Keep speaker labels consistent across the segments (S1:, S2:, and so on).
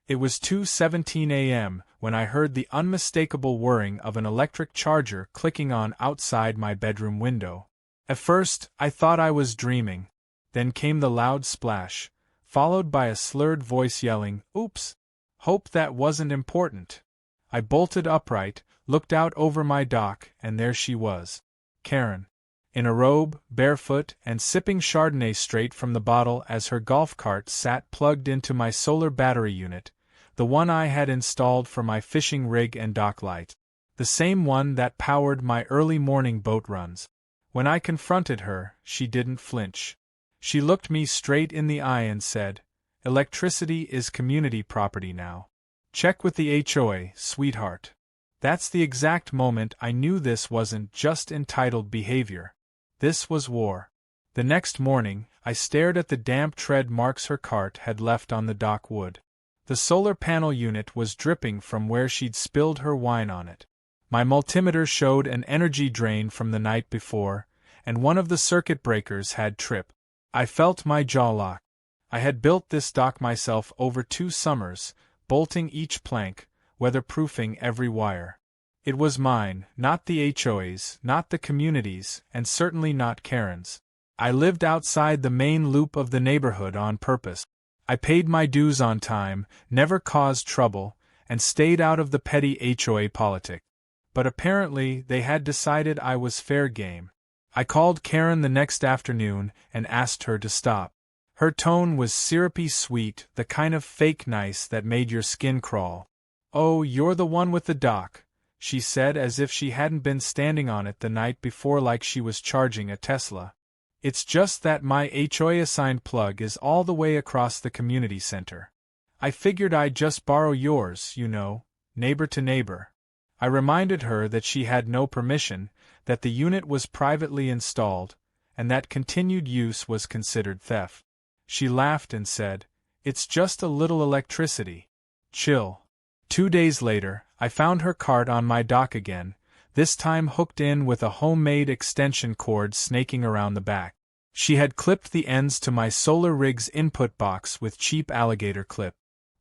S1: It was 2:17 a.m. when I heard the unmistakable whirring of an electric charger clicking on outside my bedroom window. At first, I thought I was dreaming. Then came the loud splash, followed by a slurred voice yelling, "Oops! Hope that wasn't important." I bolted upright, looked out over my dock, and there she was. Karen. In a robe, barefoot, and sipping Chardonnay straight from the bottle as her golf cart sat plugged into my solar battery unit, the one I had installed for my fishing rig and dock light. The same one that powered my early morning boat runs. When I confronted her, she didn't flinch. She looked me straight in the eye and said, "Electricity is community property now. Check with the HOA, sweetheart." That's the exact moment I knew this wasn't just entitled behavior. This was war. The next morning, I stared at the damp tread marks her cart had left on the dock wood. The solar panel unit was dripping from where she'd spilled her wine on it. My multimeter showed an energy drain from the night before, and one of the circuit breakers had tripped. I felt my jaw lock. I had built this dock myself over 2 summers, bolting each plank, weatherproofing every wire. It was mine, not the HOA's, not the community's, and certainly not Karen's. I lived outside the main loop of the neighborhood on purpose. I paid my dues on time, never caused trouble, and stayed out of the petty HOA politics. But apparently they had decided I was fair game. I called Karen the next afternoon and asked her to stop. Her tone was syrupy sweet, the kind of fake nice that made your skin crawl. "Oh, you're the one with the dock," she said as if she hadn't been standing on it the night before like she was charging a Tesla. "It's just that my HOA-assigned plug is all the way across the community center. I figured I'd just borrow yours, you know, neighbor to neighbor." I reminded her that she had no permission, that the unit was privately installed, and that continued use was considered theft. She laughed and said, "It's just a little electricity. Chill." 2 days later, I found her cart on my dock again, this time hooked in with a homemade extension cord snaking around the back. She had clipped the ends to my solar rig's input box with cheap alligator clip.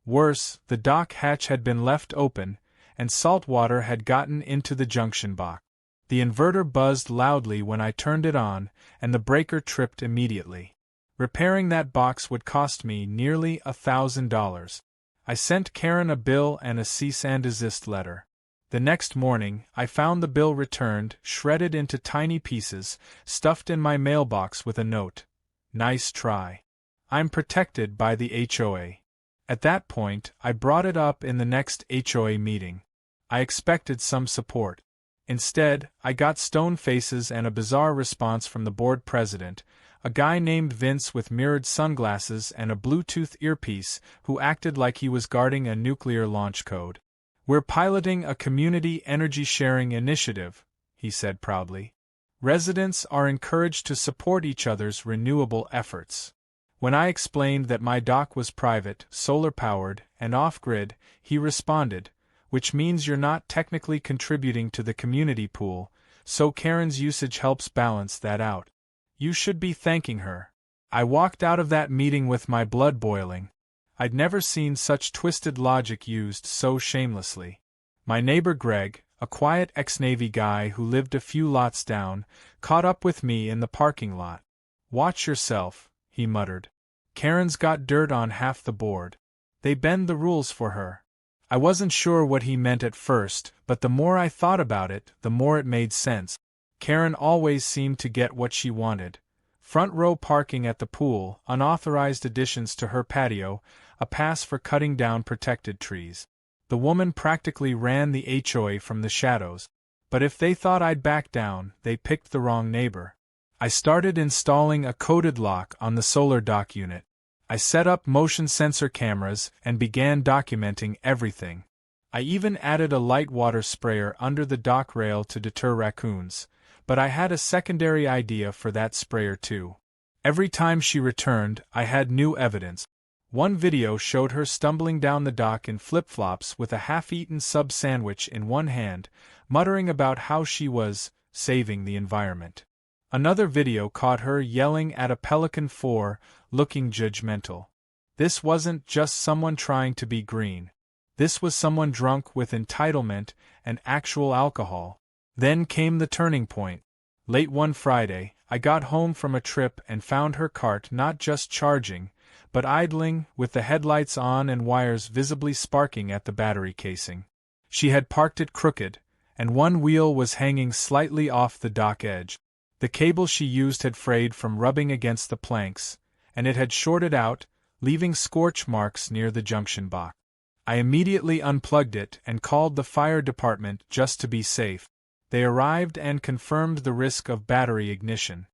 S1: Worse, the dock hatch had been left open, and saltwater had gotten into the junction box. The inverter buzzed loudly when I turned it on, and the breaker tripped immediately. Repairing that box would cost me nearly $1,000. I sent Karen a bill and a cease and desist letter. The next morning, I found the bill returned, shredded into tiny pieces, stuffed in my mailbox with a note. "Nice try. I'm protected by the HOA." At that point, I brought it up in the next HOA meeting. I expected some support. Instead, I got stone faces and a bizarre response from the board president, a guy named Vince with mirrored sunglasses and a Bluetooth earpiece who acted like he was guarding a nuclear launch code. "We're piloting a community energy sharing initiative," he said proudly. "Residents are encouraged to support each other's renewable efforts." When I explained that my dock was private, solar-powered, and off-grid, he responded, "Which means you're not technically contributing to the community pool, so Karen's usage helps balance that out. You should be thanking her." I walked out of that meeting with my blood boiling. I'd never seen such twisted logic used so shamelessly. My neighbor Greg, a quiet ex-Navy guy who lived a few lots down, caught up with me in the parking lot. "Watch yourself," he muttered. "Karen's got dirt on half the board. They bend the rules for her." I wasn't sure what he meant at first, but the more I thought about it, the more it made sense. Karen always seemed to get what she wanted. Front row parking at the pool, unauthorized additions to her patio, a pass for cutting down protected trees. The woman practically ran the HOA from the shadows. But if they thought I'd back down, they picked the wrong neighbor. I started installing a coded lock on the solar dock unit. I set up motion sensor cameras and began documenting everything. I even added a light water sprayer under the dock rail to deter raccoons, but I had a secondary idea for that sprayer too. Every time she returned, I had new evidence. One video showed her stumbling down the dock in flip-flops with a half-eaten sub sandwich in one hand, muttering about how she was saving the environment. Another video caught her yelling at a Pelican 4, looking judgmental. This wasn't just someone trying to be green. This was someone drunk with entitlement and actual alcohol. Then came the turning point. Late one Friday, I got home from a trip and found her cart not just charging, but idling, with the headlights on and wires visibly sparking at the battery casing. She had parked it crooked, and one wheel was hanging slightly off the dock edge. The cable she used had frayed from rubbing against the planks, and it had shorted out, leaving scorch marks near the junction box. I immediately unplugged it and called the fire department just to be safe. They arrived and confirmed the risk of battery ignition.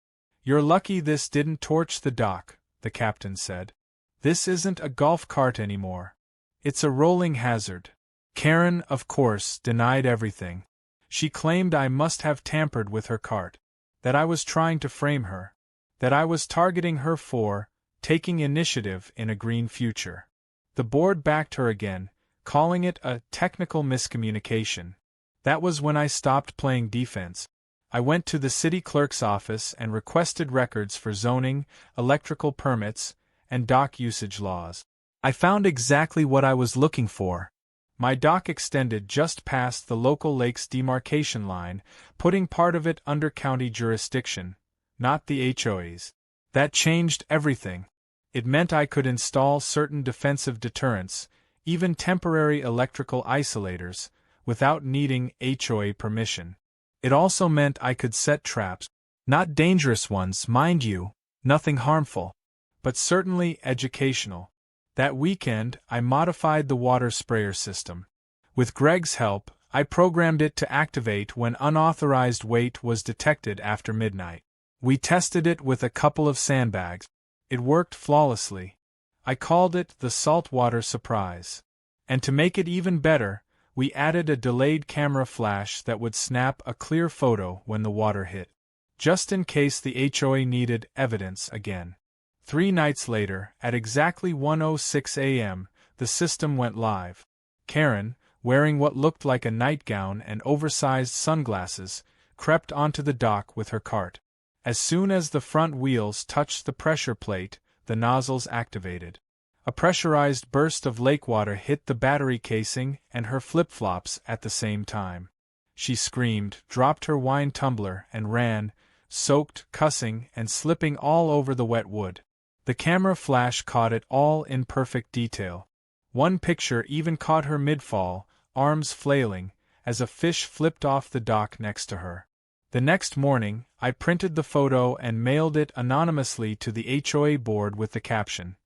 S1: "You're lucky this didn't torch the dock," the captain said. "This isn't a golf cart anymore. It's a rolling hazard." Karen, of course, denied everything. She claimed I must have tampered with her cart, that I was trying to frame her, that I was targeting her for taking initiative in a green future. The board backed her again, calling it a technical miscommunication. That was when I stopped playing defense. I went to the city clerk's office and requested records for zoning, electrical permits, and dock usage laws. I found exactly what I was looking for. My dock extended just past the local lake's demarcation line, putting part of it under county jurisdiction, not the HOA's. That changed everything. It meant I could install certain defensive deterrents, even temporary electrical isolators, without needing HOA permission. It also meant I could set traps, not dangerous ones, mind you, nothing harmful, but certainly educational. That weekend, I modified the water sprayer system. With Greg's help, I programmed it to activate when unauthorized weight was detected after midnight. We tested it with a couple of sandbags. It worked flawlessly. I called it the Saltwater surprise. And to make it even better, we added a delayed camera flash that would snap a clear photo when the water hit, just in case the HOA needed evidence again. 3 nights later, at exactly 1:06 a.m., the system went live. Karen, wearing what looked like a nightgown and oversized sunglasses, crept onto the dock with her cart. As soon as the front wheels touched the pressure plate, the nozzles activated. A pressurized burst of lake water hit the battery casing and her flip-flops at the same time. She screamed, dropped her wine tumbler, and ran, soaked, cussing, and slipping all over the wet wood. The camera flash caught it all in perfect detail. One picture even caught her mid-fall, arms flailing, as a fish flipped off the dock next to her. The next morning, I printed the photo and mailed it anonymously to the HOA board with the caption,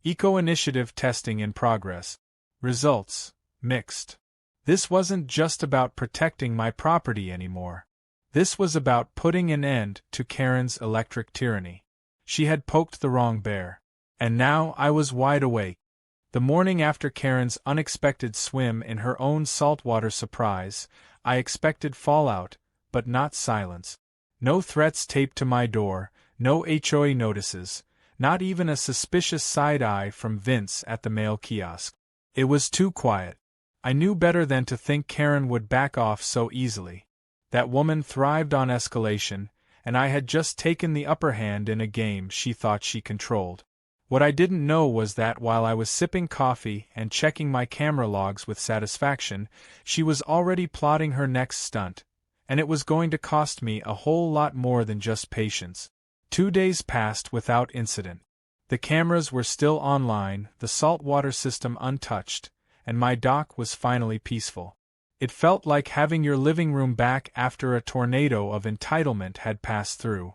S1: "Eco-initiative testing in progress. Results, mixed." This wasn't just about protecting my property anymore. This was about putting an end to Karen's electric tyranny. She had poked the wrong bear. And now I was wide awake. The morning after Karen's unexpected swim in her own saltwater surprise, I expected fallout, but not silence. No threats taped to my door, no HOA notices, not even a suspicious side-eye from Vince at the mail kiosk. It was too quiet. I knew better than to think Karen would back off so easily. That woman thrived on escalation, and I had just taken the upper hand in a game she thought she controlled. What I didn't know was that while I was sipping coffee and checking my camera logs with satisfaction, she was already plotting her next stunt, and it was going to cost me a whole lot more than just patience. 2 days passed without incident. The cameras were still online, the saltwater system untouched, and my dock was finally peaceful. It felt like having your living room back after a tornado of entitlement had passed through.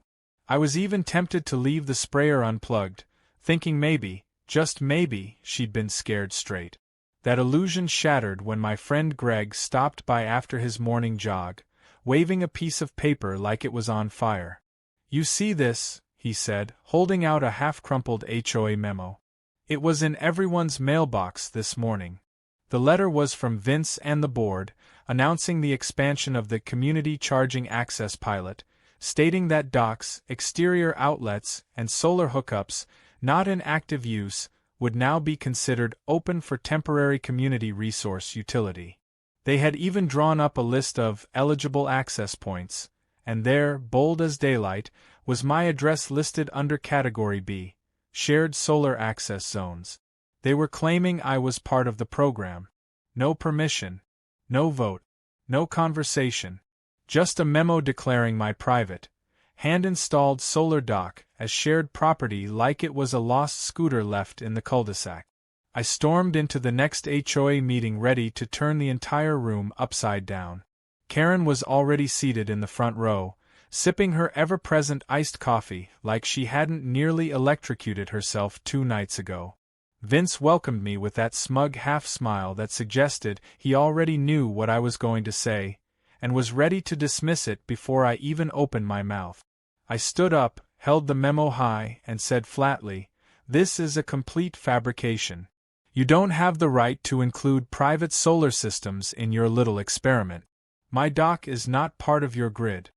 S1: I was even tempted to leave the sprayer unplugged, thinking maybe, just maybe, she'd been scared straight. That illusion shattered when my friend Greg stopped by after his morning jog, waving a piece of paper like it was on fire. "You see this," he said, holding out a half-crumpled HOA memo. It was in everyone's mailbox this morning. The letter was from Vince and the board, announcing the expansion of the Community Charging Access pilot, stating that docks, exterior outlets, and solar hookups, not in active use, would now be considered open for temporary community resource utility. They had even drawn up a list of eligible access points, and there, bold as daylight, was my address listed under Category B, Shared Solar Access Zones. They were claiming I was part of the program. No permission. No vote. No conversation. Just a memo declaring my private, hand-installed solar dock as shared property like it was a lost scooter left in the cul-de-sac. I stormed into the next HOA meeting ready to turn the entire room upside down. Karen was already seated in the front row, sipping her ever-present iced coffee like she hadn't nearly electrocuted herself 2 nights ago. Vince welcomed me with that smug half-smile that suggested he already knew what I was going to say, and was ready to dismiss it before I even opened my mouth. I stood up, held the memo high, and said flatly, "This is a complete fabrication. You don't have the right to include private solar systems in your little experiment. My dock is not part of your grid.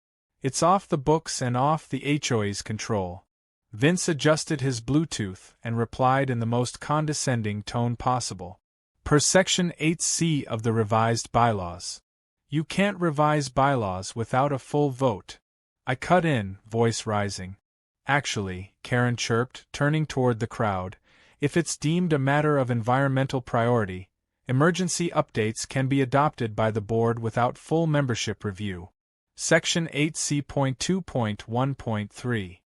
S1: It's off the books and off the HOA's control." Vince adjusted his Bluetooth and replied in the most condescending tone possible. Per Section 8C of the revised bylaws. You can't revise bylaws without a full vote. I cut in, voice rising. Actually, Karen chirped, turning toward the crowd, if it's deemed a matter of environmental priority, emergency updates can be adopted by the board without full membership review. Section 8C.2.1.3.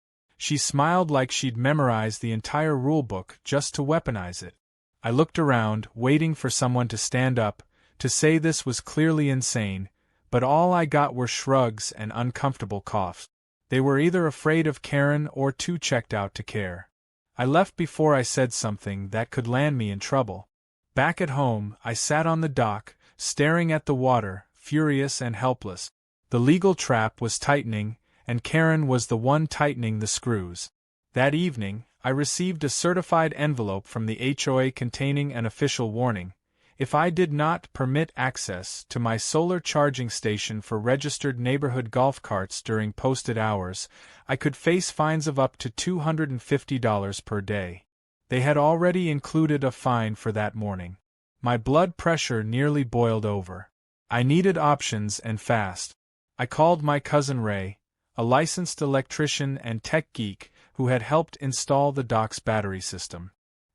S1: She smiled like she'd memorized the entire rulebook just to weaponize it. I looked around, waiting for someone to stand up, to say this was clearly insane, but all I got were shrugs and uncomfortable coughs. They were either afraid of Karen or too checked out to care. I left before I said something that could land me in trouble. Back at home, I sat on the dock, staring at the water, furious and helpless. The legal trap was tightening, and Karen was the one tightening the screws. That evening, I received a certified envelope from the HOA containing an official warning. If I did not permit access to my solar charging station for registered neighborhood golf carts during posted hours, I could face fines of up to $250 per day. They had already included a fine for that morning. My blood pressure nearly boiled over. I needed options and fast. I called my cousin Ray, a licensed electrician and tech geek who had helped install the dock's battery system.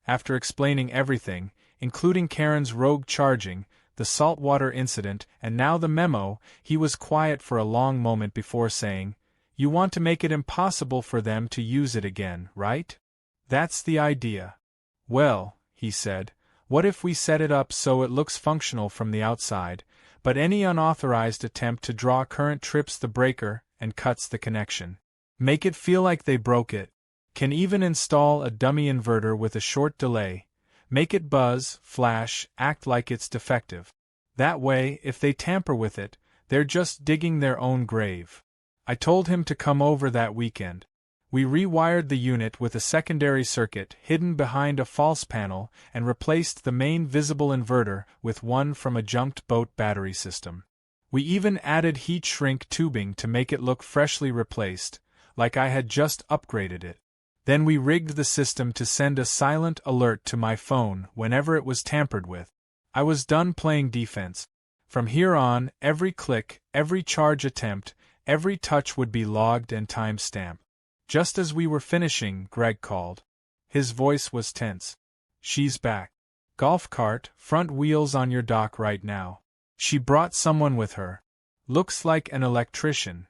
S1: After explaining everything, including Karen's rogue charging, the Saltwater incident, and now the memo, he was quiet for a long moment before saying, "You want to make it impossible for them to use it again, right? That's the idea." "Well," he said, "what if we set it up so it looks functional from the outside, but any unauthorized attempt to draw current trips the breaker and cuts the connection? Make it feel like they broke it. Can even install a dummy inverter with a short delay. Make it buzz, flash, act like it's defective. That way, if they tamper with it, they're just digging their own grave." I told him to come over that weekend. We rewired the unit with a secondary circuit hidden behind a false panel and replaced the main visible inverter with one from a junked boat battery system. We even added heat shrink tubing to make it look freshly replaced, like I had just upgraded it. Then we rigged the system to send a silent alert to my phone whenever it was tampered with. I was done playing defense. From here on, every click, every charge attempt, every touch would be logged and time-stamped. Just as we were finishing, Greg called. His voice was tense. "She's back. Golf cart, front wheels on your dock right now. She brought someone with her. Looks like an electrician."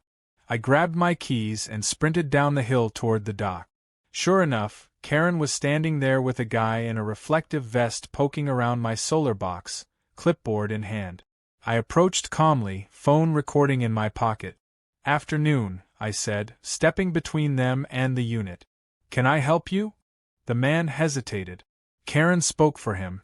S1: I grabbed my keys and sprinted down the hill toward the dock. Sure enough, Karen was standing there with a guy in a reflective vest poking around my solar box, clipboard in hand. I approached calmly, phone recording in my pocket. "Afternoon," I said, stepping between them and the unit. "Can I help you?" The man hesitated. Karen spoke for him.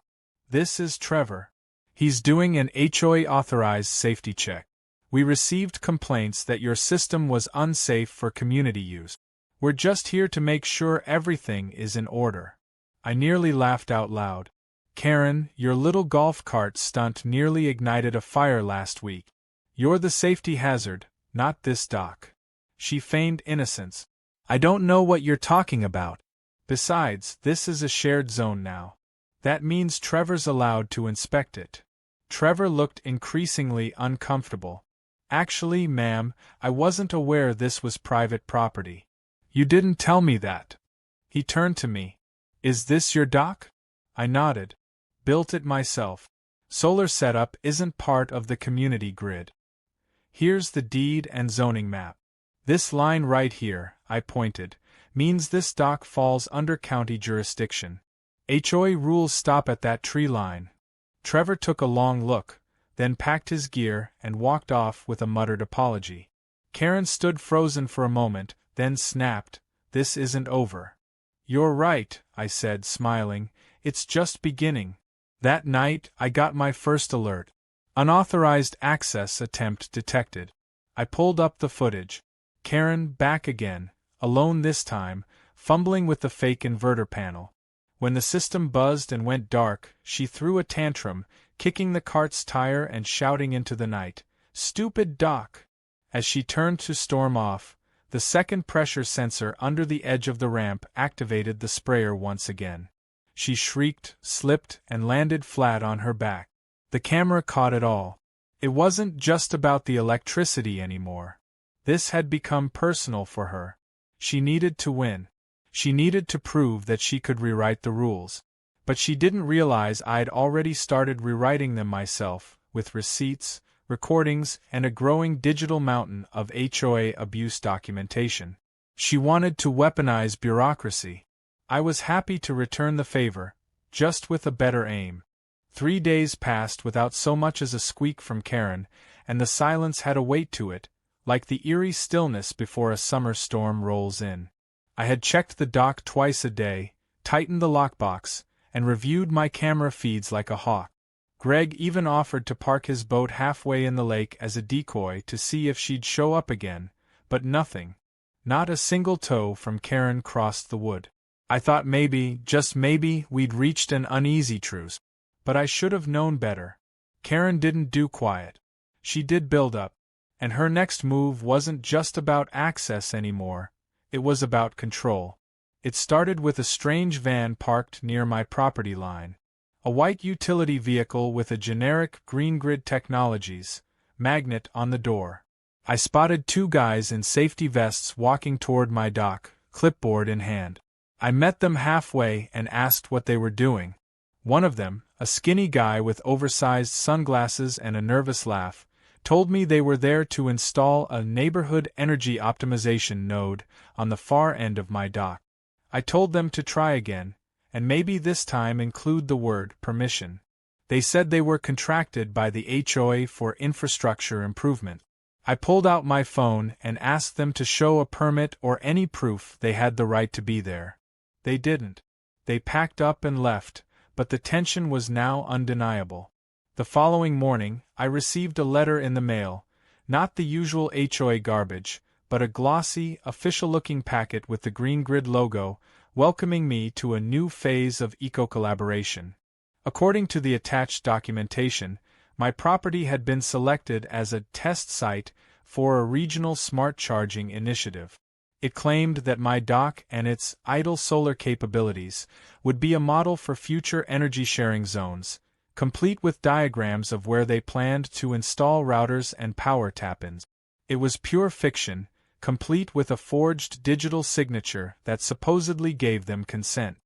S1: "This is Trevor. He's doing an HOA-authorized safety check. We received complaints that your system was unsafe for community use. We're just here to make sure everything is in order." I nearly laughed out loud. "Karen, your little golf cart stunt nearly ignited a fire last week. You're the safety hazard, not this dock." She feigned innocence. "I don't know what you're talking about. Besides, this is a shared zone now. That means Trevor's allowed to inspect it." Trevor looked increasingly uncomfortable. "Actually, ma'am, I wasn't aware this was private property. You didn't tell me that." He turned to me. "Is this your dock?" I nodded. Built it myself. Solar setup isn't part of the community grid. Here's the deed and zoning map. This line right here, I pointed, means this dock falls under county jurisdiction. HOA rules stop at that tree line. Trevor took a long look, then packed his gear and walked off with a muttered apology. Karen stood frozen for a moment, then snapped, "This isn't over." "You're right," I said, smiling, "it's just beginning." That night, I got my first alert. Unauthorized access attempt detected. I pulled up the footage. Karen back again, alone this time, fumbling with the fake inverter panel. When the system buzzed and went dark, she threw a tantrum, kicking the cart's tire and shouting into the night, "Stupid dock!" As she turned to storm off, the second pressure sensor under the edge of the ramp activated the sprayer once again. She shrieked, slipped, and landed flat on her back. The camera caught it all. It wasn't just about the electricity anymore. This had become personal for her. She needed to win. She needed to prove that she could rewrite the rules. But she didn't realize I'd already started rewriting them myself, with receipts, recordings, and a growing digital mountain of HOA abuse documentation. She wanted to weaponize bureaucracy. I was happy to return the favor, just with a better aim. 3 days passed without so much as a squeak from Karen, and the silence had a weight to it, like the eerie stillness before a summer storm rolls in. I had checked the dock twice a day, tightened the lockbox, and reviewed my camera feeds like a hawk. Greg even offered to park his boat halfway in the lake as a decoy to see if she'd show up again, but nothing. Not a single toe from Karen crossed the wood. I thought maybe, just maybe, we'd reached an uneasy truce. But I should have known better. Karen didn't do quiet. She did build up. And her next move wasn't just about access anymore, it was about control. It started with a strange van parked near my property line. A white utility vehicle with a generic Green Grid Technologies magnet on the door. I spotted 2 guys in safety vests walking toward my dock, clipboard in hand. I met them halfway and asked what they were doing. One of them, a skinny guy with oversized sunglasses and a nervous laugh, told me they were there to install a neighborhood energy optimization node on the far end of my dock. I told them to try again, and maybe this time include the word permission. They said they were contracted by the HOA for infrastructure improvement. I pulled out my phone and asked them to show a permit or any proof they had the right to be there. They didn't. They packed up and left, but the tension was now undeniable. The following morning, I received a letter in the mail, not the usual HOA garbage, but a glossy, official-looking packet with the Green Grid logo, welcoming me to a new phase of eco-collaboration. According to the attached documentation, my property had been selected as a test site for a regional smart charging initiative. It claimed that my dock and its idle solar capabilities would be a model for future energy-sharing zones, complete with diagrams of where they planned to install routers and power tap-ins. It was pure fiction, complete with a forged digital signature that supposedly gave them consent.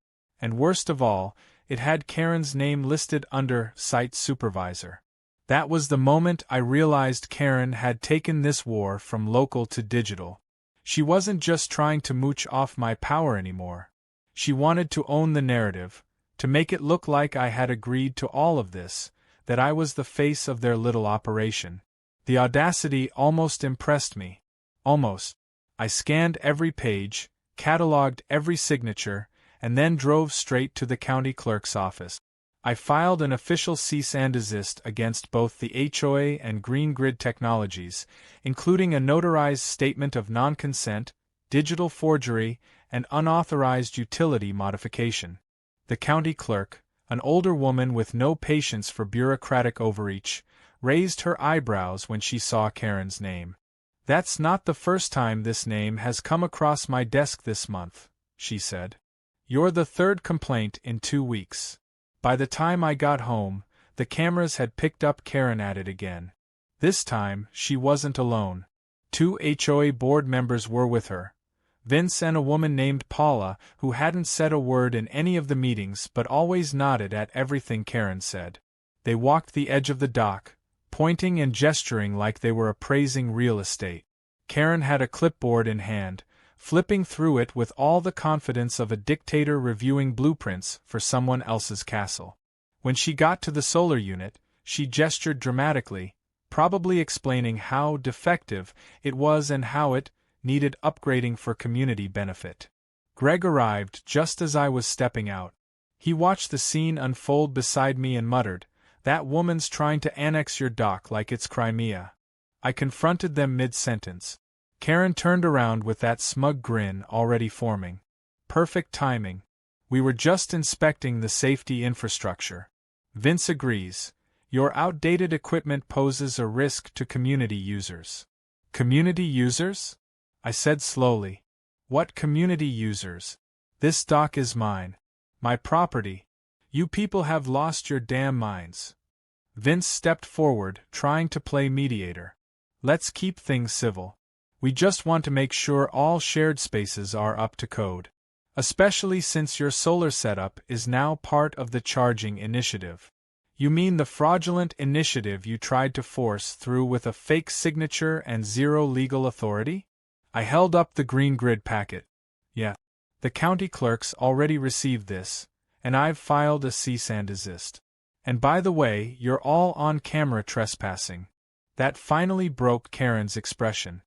S1: And worst of all, it had Karen's name listed under Site Supervisor. That was the moment I realized Karen had taken this war from local to digital. She wasn't just trying to mooch off my power anymore. She wanted to own the narrative, to make it look like I had agreed to all of this, that I was the face of their little operation. The audacity almost impressed me. Almost. I scanned every page, cataloged every signature, and then drove straight to the county clerk's office. I filed an official cease and desist against both the HOA and Green Grid Technologies, including a notarized statement of non-consent, digital forgery, and unauthorized utility modification. The county clerk, an older woman with no patience for bureaucratic overreach, raised her eyebrows when she saw Karen's name. "That's not the first time this name has come across my desk this month," she said. "You're the 3rd complaint in 2 weeks." By the time I got home, the cameras had picked up Karen at it again. This time, she wasn't alone. 2 HOA board members were with her. Vince and a woman named Paula, who hadn't said a word in any of the meetings but always nodded at everything Karen said. They walked the edge of the dock, pointing and gesturing like they were appraising real estate. Karen had a clipboard in hand, flipping through it with all the confidence of a dictator reviewing blueprints for someone else's castle. When she got to the solar unit, she gestured dramatically, probably explaining how defective it was and how it needed upgrading for community benefit. Greg arrived just as I was stepping out. He watched the scene unfold beside me and muttered, "That woman's trying to annex your dock like it's Crimea." I confronted them mid-sentence. Karen turned around with that smug grin already forming. Perfect timing. We were just inspecting the safety infrastructure. Vince agrees. Your outdated equipment poses a risk to community users. Community users? I said slowly. What community users? This dock is mine. My property. You people have lost your damn minds. Vince stepped forward, trying to play mediator. Let's keep things civil. We just want to make sure all shared spaces are up to code. Especially since your solar setup is now part of the charging initiative. You mean the fraudulent initiative you tried to force through with a fake signature and zero legal authority? I held up the green grid packet. Yeah. The county clerk's already received this, and I've filed a cease and desist. And by the way, you're all on camera trespassing. That finally broke Karen's expression.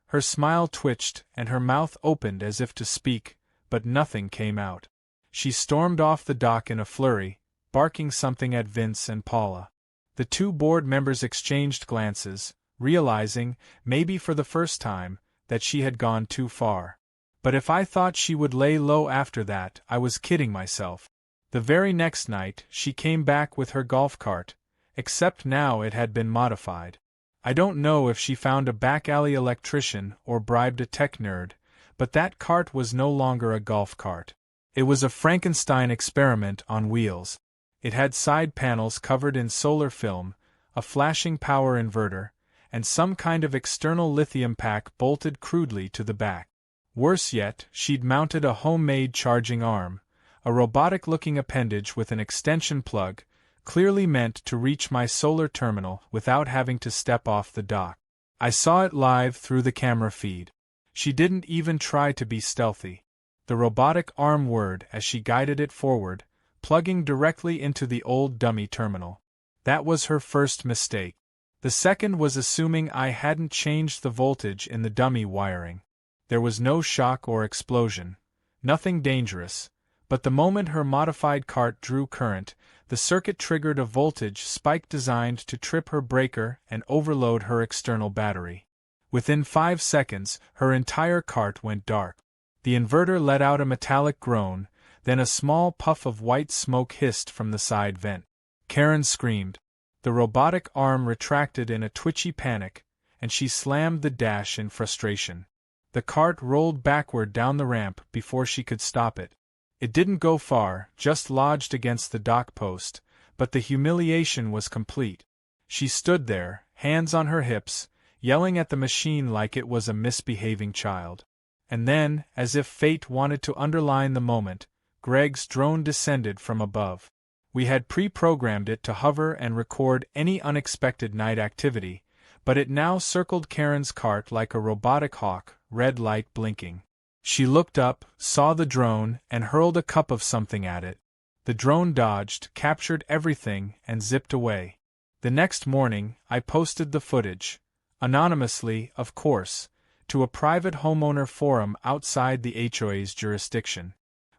S1: Her smile twitched and her mouth opened as if to speak, but nothing came out. She stormed off the dock in a flurry, barking something at Vince and Paula. The two board members exchanged glances, realizing, maybe for the first time, that she had gone too far. But if I thought she would lay low after that, I was kidding myself. The very next night, she came back with her golf cart, except now it had been modified. I don't know if she found a back-alley electrician or bribed a tech nerd, but that cart was no longer a golf cart. It was a Frankenstein experiment on wheels. It had side panels covered in solar film, a flashing power inverter, and some kind of external lithium pack bolted crudely to the back. Worse yet, she'd mounted a homemade charging arm, a robotic-looking appendage with an extension plug, clearly meant to reach my solar terminal without having to step off the dock. I saw it live through the camera feed. She didn't even try to be stealthy. The robotic arm whirred as she guided it forward, plugging directly into the old dummy terminal. That was her first mistake. The second was assuming I hadn't changed the voltage in the dummy wiring. There was no shock or explosion, nothing dangerous, but the moment her modified cart drew current, the circuit triggered a voltage spike designed to trip her breaker and overload her external battery. Within 5 seconds, her entire cart went dark. The inverter let out a metallic groan, then a small puff of white smoke hissed from the side vent. Karen screamed. The robotic arm retracted in a twitchy panic, and she slammed the dash in frustration. The cart rolled backward down the ramp before she could stop it. It didn't go far, just lodged against the dock post, but the humiliation was complete. She stood there, hands on her hips, yelling at the machine like it was a misbehaving child. And then, as if fate wanted to underline the moment, Greg's drone descended from above. We had pre-programmed it to hover and record any unexpected night activity, but it now circled Karen's cart like a robotic hawk, red light blinking. She looked up, saw the drone, and hurled a cup of something at it. The drone dodged, captured everything, and zipped away. The next morning, I posted the footage, anonymously, of course, to a private homeowner forum outside the HOA's jurisdiction.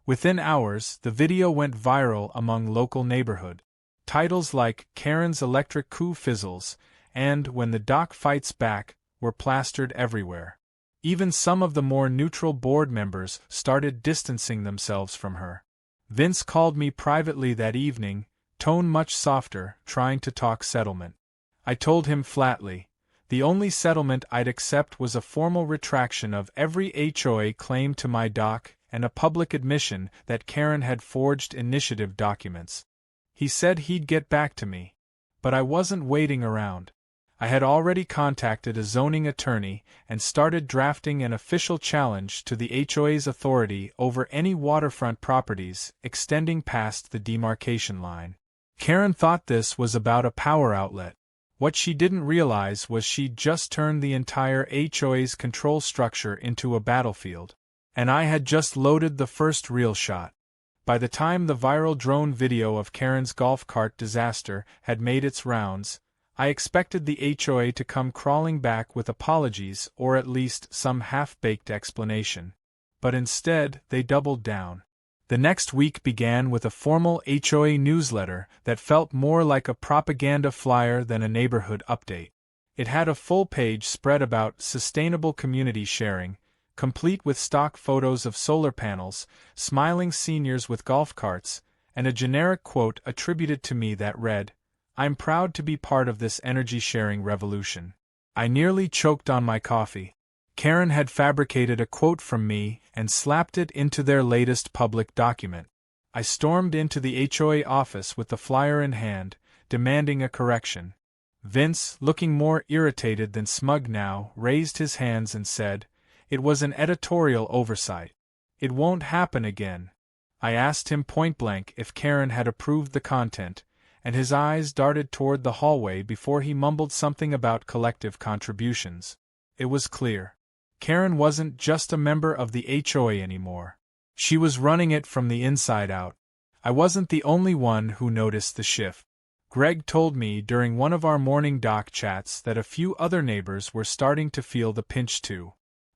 S1: Within hours, the video went viral among local neighborhood. Titles like Karen's electric coup fizzles and When the Dock Fights Back were plastered everywhere. Even some of the more neutral board members started distancing themselves from her. Vince called me privately that evening, tone much softer, trying to talk settlement. I told him flatly, the only settlement I'd accept was a formal retraction of every HOA claim to my dock and a public admission that Karen had forged initiative documents. He said he'd get back to me. But I wasn't waiting around. I had already contacted a zoning attorney and started drafting an official challenge to the HOA's authority over any waterfront properties extending past the demarcation line. Karen thought this was about a power outlet. What she didn't realize was she'd just turned the entire HOA's control structure into a battlefield. And I had just loaded the first real shot. By the time the viral drone video of Karen's golf cart disaster had made its rounds, I expected the HOA to come crawling back with apologies or at least some half-baked explanation. But instead, they doubled down. The next week began with a formal HOA newsletter that felt more like a propaganda flyer than a neighborhood update. It had a full-page spread about sustainable community sharing, complete with stock photos of solar panels, smiling seniors with golf carts, and a generic quote attributed to me that read, "I'm proud to be part of this energy-sharing revolution." I nearly choked on my coffee. Karen had fabricated a quote from me and slapped it into their latest public document. I stormed into the HOA office with the flyer in hand, demanding a correction. Vince, looking more irritated than smug now, raised his hands and said, "It was an editorial oversight. It won't happen again." I asked him point-blank if Karen had approved the content, and his eyes darted toward the hallway before he mumbled something about collective contributions. It was clear. Karen wasn't just a member of the HOA anymore. She was running it from the inside out. I wasn't the only one who noticed the shift. Greg told me during one of our morning dock chats that a few other neighbors were starting to feel the pinch too.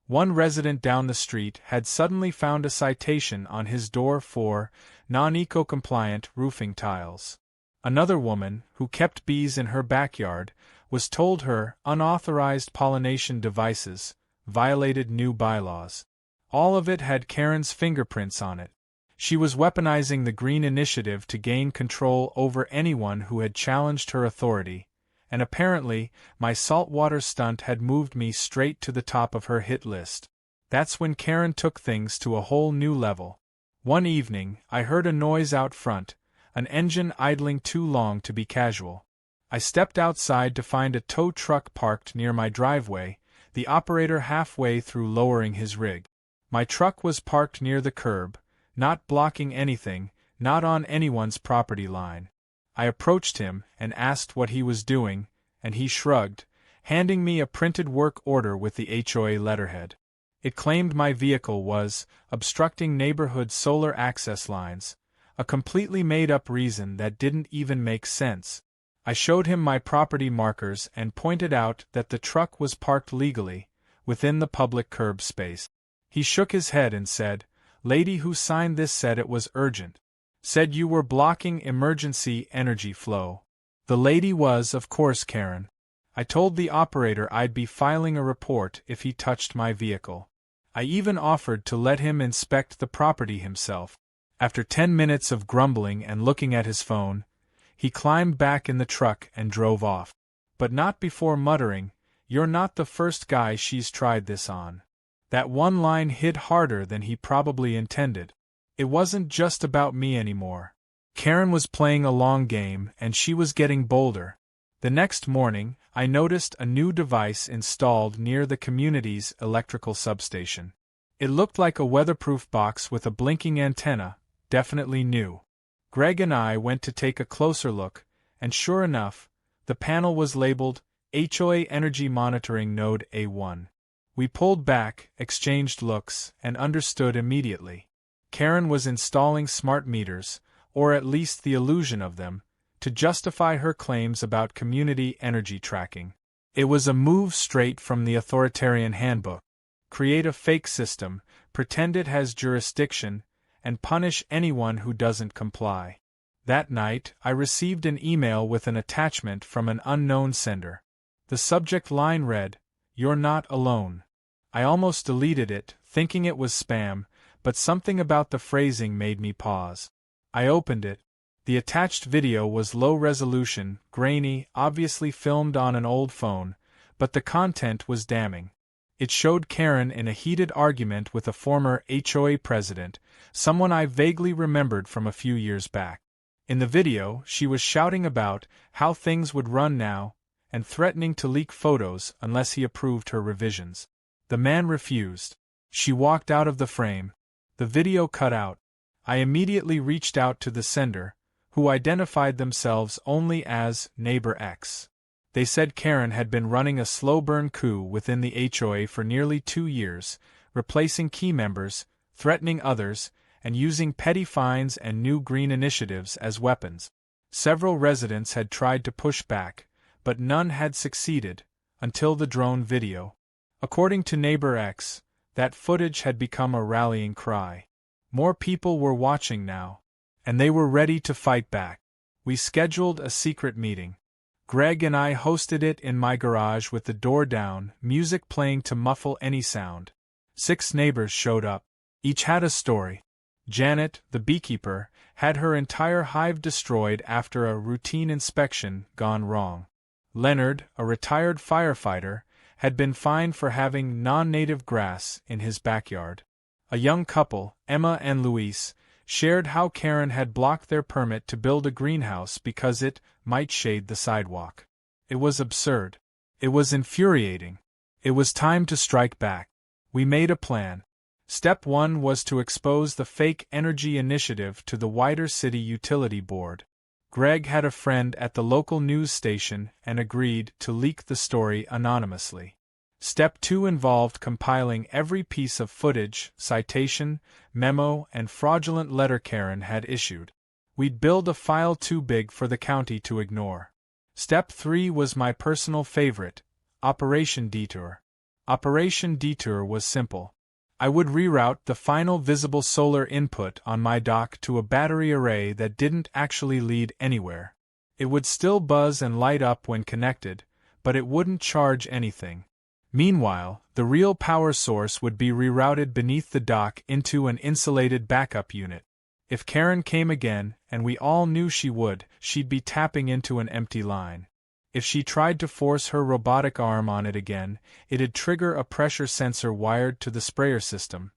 S1: One resident down the street had suddenly found a citation on his door for non-eco-compliant roofing tiles. Another woman, who kept bees in her backyard, was told her unauthorized pollination devices violated new bylaws. All of it had Karen's fingerprints on it. She was weaponizing the Green Initiative to gain control over anyone who had challenged her authority, and apparently, my saltwater stunt had moved me straight to the top of her hit list. That's when Karen took things to a whole new level. One evening, I heard a noise out front, an engine idling too long to be casual. I stepped outside to find a tow truck parked near my driveway, the operator halfway through lowering his rig. My truck was parked near the curb, not blocking anything, not on anyone's property line. I approached him and asked what he was doing, and he shrugged, handing me a printed work order with the HOA letterhead. It claimed my vehicle was obstructing neighborhood solar access lines, a completely made-up reason that didn't even make sense. I showed him my property markers and pointed out that the truck was parked legally, within the public curb space. He shook his head and said, "Lady who signed this said it was urgent. Said you were blocking emergency energy flow." The lady was, of course, Karen. I told the operator I'd be filing a report if he touched my vehicle. I even offered to let him inspect the property himself. After 10 minutes of grumbling and looking at his phone, he climbed back in the truck and drove off. But not before muttering, "You're not the first guy she's tried this on." That one line hit harder than he probably intended. It wasn't just about me anymore. Karen was playing a long game, and she was getting bolder. The next morning, I noticed a new device installed near the community's electrical substation. It looked like a weatherproof box with a blinking antenna, definitely new. Greg and I went to take a closer look, and sure enough, the panel was labeled HOA Energy Monitoring Node A1. We pulled back, exchanged looks, and understood immediately. Karen was installing smart meters, or at least the illusion of them, to justify her claims about community energy tracking. It was a move straight from the authoritarian handbook. Create a fake system, pretend it has jurisdiction, and punish anyone who doesn't comply. That night, I received an email with an attachment from an unknown sender. The subject line read, "You're not alone." I almost deleted it, thinking it was spam, but something about the phrasing made me pause. I opened it. The attached video was low resolution, grainy, obviously filmed on an old phone, but the content was damning. It showed Karen in a heated argument with a former HOA president, someone I vaguely remembered from a few years back. In the video, she was shouting about how things would run now, and threatening to leak photos unless he approved her revisions. The man refused. She walked out of the frame. The video cut out. I immediately reached out to the sender, who identified themselves only as Neighbor X. They said Karen had been running a slow-burn coup within the HOA for nearly 2 years, replacing key members, threatening others, and using petty fines and new green initiatives as weapons. Several residents had tried to push back, but none had succeeded, until the drone video. According to Neighbor X, that footage had become a rallying cry. More people were watching now, and they were ready to fight back. We scheduled a secret meeting. Greg and I hosted it in my garage with the door down, music playing to muffle any sound. 6 neighbors showed up. Each had a story. Janet, the beekeeper, had her entire hive destroyed after a routine inspection gone wrong. Leonard, a retired firefighter, had been fined for having non-native grass in his backyard. A young couple, Emma and Luis, shared how Karen had blocked their permit to build a greenhouse because it might shade the sidewalk. It was absurd. It was infuriating. It was time to strike back. We made a plan. Step 1 was to expose the fake energy initiative to the wider city utility board. Greg had a friend at the local news station and agreed to leak the story anonymously. Step 2 involved compiling every piece of footage, citation, memo, and fraudulent letter Karen had issued. We'd build a file too big for the county to ignore. Step 3 was my personal favorite, Operation Detour. Operation Detour was simple. I would reroute the final visible solar input on my dock to a battery array that didn't actually lead anywhere. It would still buzz and light up when connected, but it wouldn't charge anything. Meanwhile, the real power source would be rerouted beneath the dock into an insulated backup unit. If Karen came again, and we all knew she would, she'd be tapping into an empty line. If she tried to force her robotic arm on it again, it'd trigger a pressure sensor wired to the sprayer system,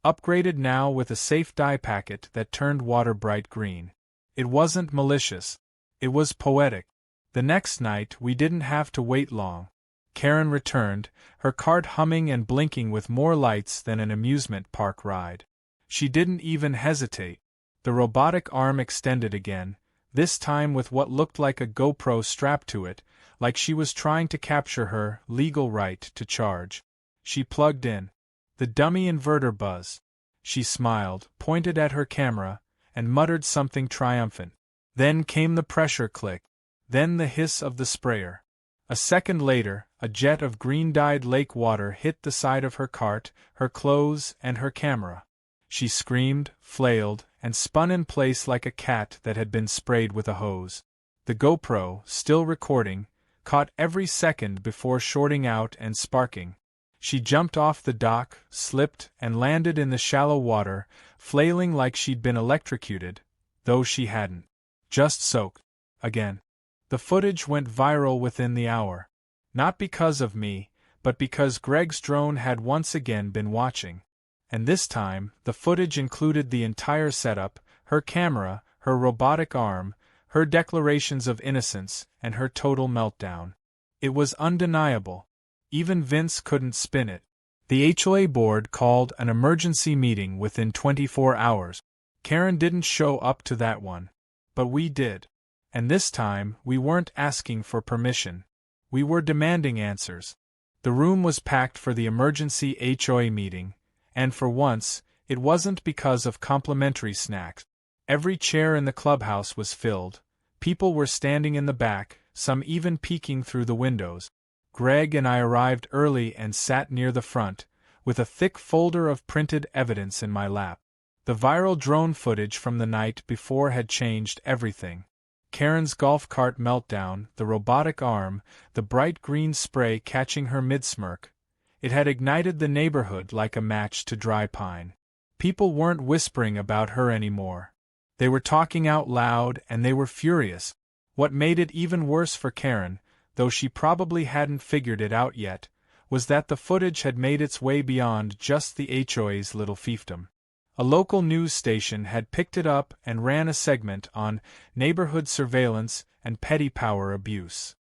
S1: upgraded now with a safe dye packet that turned water bright green. It wasn't malicious. It was poetic. The next night we didn't have to wait long. Karen returned, her cart humming and blinking with more lights than an amusement park ride. She didn't even hesitate. The robotic arm extended again, this time with what looked like a GoPro strapped to it, like she was trying to capture her legal right to charge. She plugged in. The dummy inverter buzzed. She smiled, pointed at her camera, and muttered something triumphant. Then came the pressure click. Then the hiss of the sprayer. A second later, a jet of green-dyed lake water hit the side of her cart, her clothes, and her camera. She screamed, flailed, and spun in place like a cat that had been sprayed with a hose. The GoPro, still recording, caught every second before shorting out and sparking. She jumped off the dock, slipped, and landed in the shallow water, flailing like she'd been electrocuted, though she hadn't. Just soaked. Again. The footage went viral within the hour. Not because of me, but because Greg's drone had once again been watching. And this time, the footage included the entire setup, her camera, her robotic arm, her declarations of innocence, and her total meltdown. It was undeniable. Even Vince couldn't spin it. The HOA board called an emergency meeting within 24 hours. Karen didn't show up to that one. But we did. And this time, we weren't asking for permission. We were demanding answers. The room was packed for the emergency HOA meeting, and for once, it wasn't because of complimentary snacks. Every chair in the clubhouse was filled. People were standing in the back, some even peeking through the windows. Greg and I arrived early and sat near the front, with a thick folder of printed evidence in my lap. The viral drone footage from the night before had changed everything. Karen's golf cart meltdown, the robotic arm, the bright green spray catching her mid-smirk. It had ignited the neighborhood like a match to dry pine. People weren't whispering about her anymore. They were talking out loud, and they were furious. What made it even worse for Karen, though she probably hadn't figured it out yet, was that the footage had made its way beyond just the HOA's little fiefdom. A local news station had picked it up and ran a segment on neighborhood surveillance and petty power abuse.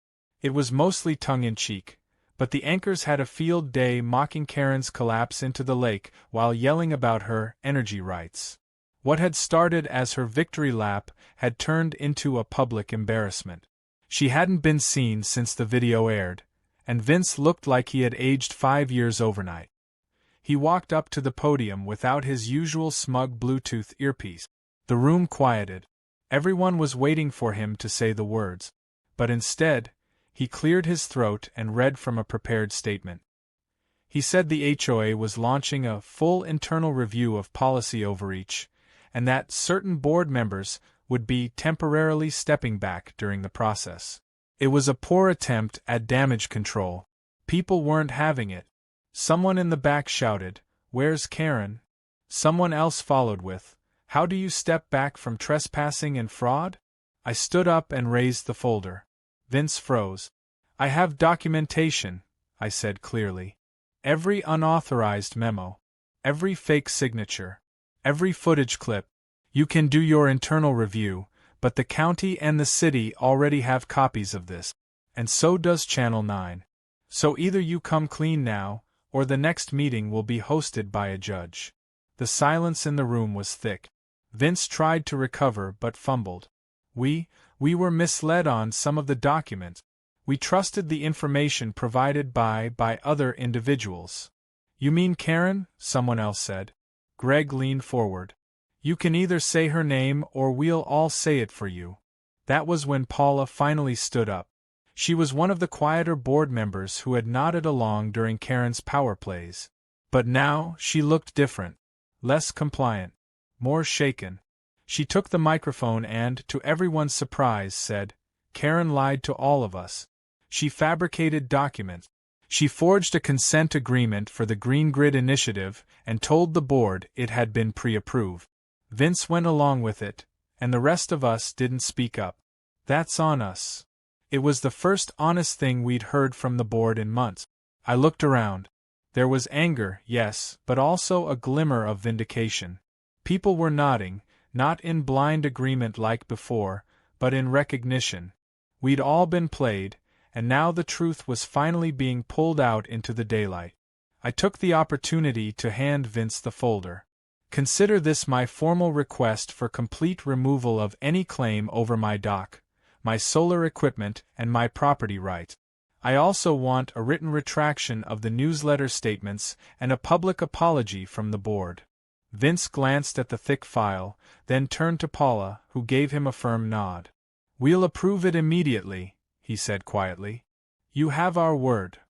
S1: It was mostly tongue-in-cheek, but the anchors had a field day mocking Karen's collapse into the lake while yelling about her energy rights. What had started as her victory lap had turned into a public embarrassment. She hadn't been seen since the video aired, and Vince looked like he had aged 5 years overnight. He walked up to the podium without his usual smug Bluetooth earpiece. The room quieted. Everyone was waiting for him to say the words. But instead, he cleared his throat and read from a prepared statement. He said the HOA was launching a full internal review of policy overreach, and that certain board members would be temporarily stepping back during the process. It was a poor attempt at damage control. People weren't having it. Someone in the back shouted, "Where's Karen?" Someone else followed with, "How do you step back from trespassing and fraud?" I stood up and raised the folder. Vince froze. "I have documentation," I said clearly. "Every unauthorized memo. Every fake signature. Every footage clip. You can do your internal review, but the county and the city already have copies of this. And so does Channel 9. So either you come clean now, or the next meeting will be hosted by a judge." The silence in the room was thick. Vince tried to recover but fumbled. We were misled on some of the documents. We trusted the information provided by other individuals. "You mean Karen?" someone else said. Greg leaned forward. "You can either say her name or we'll all say it for you." That was when Paula finally stood up. She was one of the quieter board members who had nodded along during Karen's power plays. But now she looked different. Less compliant. More shaken. She took the microphone and, to everyone's surprise, said, "Karen lied to all of us. She fabricated documents. She forged a consent agreement for the Green Grid initiative and told the board it had been pre-approved. Vince went along with it, and the rest of us didn't speak up. That's on us." It was the first honest thing we'd heard from the board in months. I looked around. There was anger, yes, but also a glimmer of vindication. People were nodding, not in blind agreement like before, but in recognition. We'd all been played, and now the truth was finally being pulled out into the daylight. I took the opportunity to hand Vince the folder. "Consider this my formal request for complete removal of any claim over my dock, my solar equipment, and my property rights. I also want a written retraction of the newsletter statements and a public apology from the board." Vince glanced at the thick file, then turned to Paula, who gave him a firm nod. "We'll approve it immediately," he said quietly. "You have our word."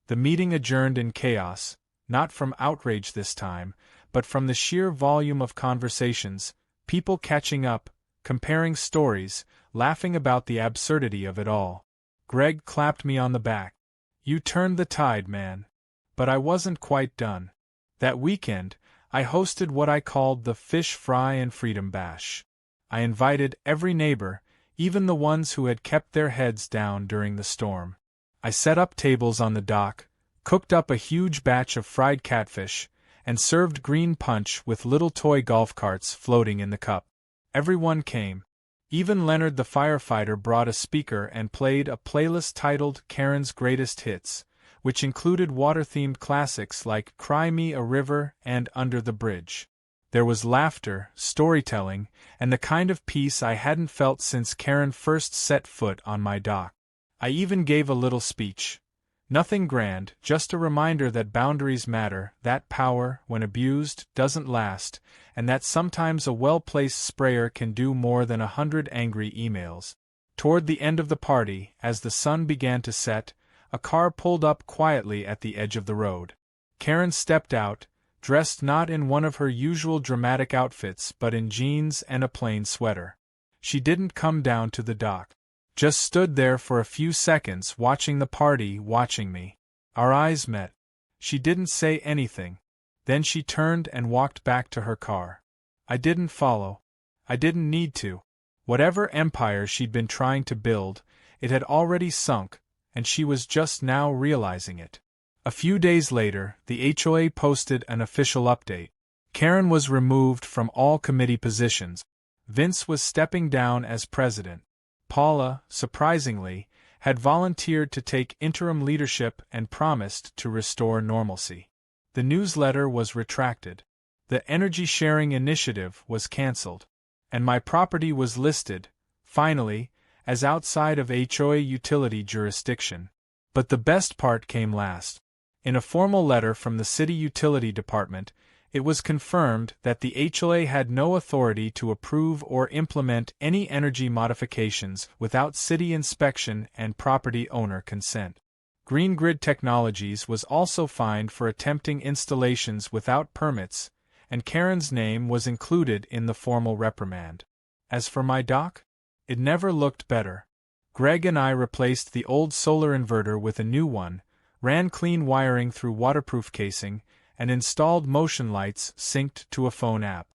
S1: The meeting adjourned in chaos, not from outrage this time, but from the sheer volume of conversations, people catching up, comparing stories, laughing about the absurdity of it all. Greg clapped me on the back. "You turned the tide, man." But I wasn't quite done. That weekend, I hosted what I called the Fish Fry and Freedom Bash. I invited every neighbor, even the ones who had kept their heads down during the storm. I set up tables on the dock, cooked up a huge batch of fried catfish, and served green punch with little toy golf carts floating in the cup. Everyone came. Even Leonard the firefighter brought a speaker and played a playlist titled Karen's Greatest Hits, which included water-themed classics like Cry Me a River and Under the Bridge. There was laughter, storytelling, and the kind of peace I hadn't felt since Karen first set foot on my dock. I even gave a little speech. Nothing grand, just a reminder that boundaries matter, that power, when abused, doesn't last, and that sometimes a well-placed sprayer can do more than 100 angry emails. Toward the end of the party, as the sun began to set, a car pulled up quietly at the edge of the road. Karen stepped out, dressed not in one of her usual dramatic outfits but in jeans and a plain sweater. She didn't come down to the dock. Just stood there for a few seconds watching the party, watching me. Our eyes met. She didn't say anything. Then she turned and walked back to her car. I didn't follow. I didn't need to. Whatever empire she'd been trying to build, it had already sunk, and she was just now realizing it. A few days later, the HOA posted an official update. Karen was removed from all committee positions. Vince was stepping down as president. Paula, surprisingly, had volunteered to take interim leadership and promised to restore normalcy. The newsletter was retracted. The energy sharing initiative was cancelled. And my property was listed, finally, as outside of HOA utility jurisdiction. But the best part came last. In a formal letter from the City Utility Department, it was confirmed that the HOA had no authority to approve or implement any energy modifications without city inspection and property owner consent. Green Grid Technologies was also fined for attempting installations without permits, and Karen's name was included in the formal reprimand. As for my dock, it never looked better. Greg and I replaced the old solar inverter with a new one, ran clean wiring through waterproof casing, and installed motion lights synced to a phone app.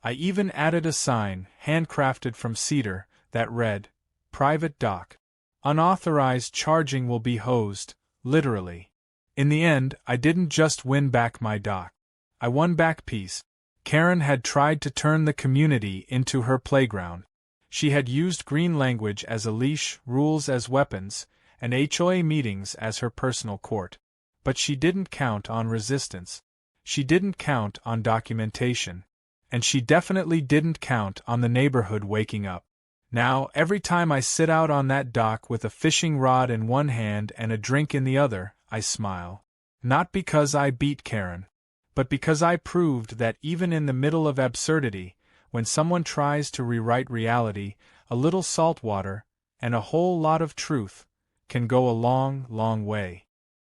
S1: I even added a sign, handcrafted from cedar, that read, "Private dock. Unauthorized charging will be hosed," literally. In the end, I didn't just win back my dock. I won back peace. Karen had tried to turn the community into her playground. She had used green language as a leash, rules as weapons, and HOA meetings as her personal court. But she didn't count on resistance. She didn't count on documentation. And she definitely didn't count on the neighborhood waking up. Now, every time I sit out on that dock with a fishing rod in one hand and a drink in the other, I smile. Not because I beat Karen, but because I proved that even in the middle of absurdity, when someone tries to rewrite reality, a little salt water, and a whole lot of truth, can go a long, long way.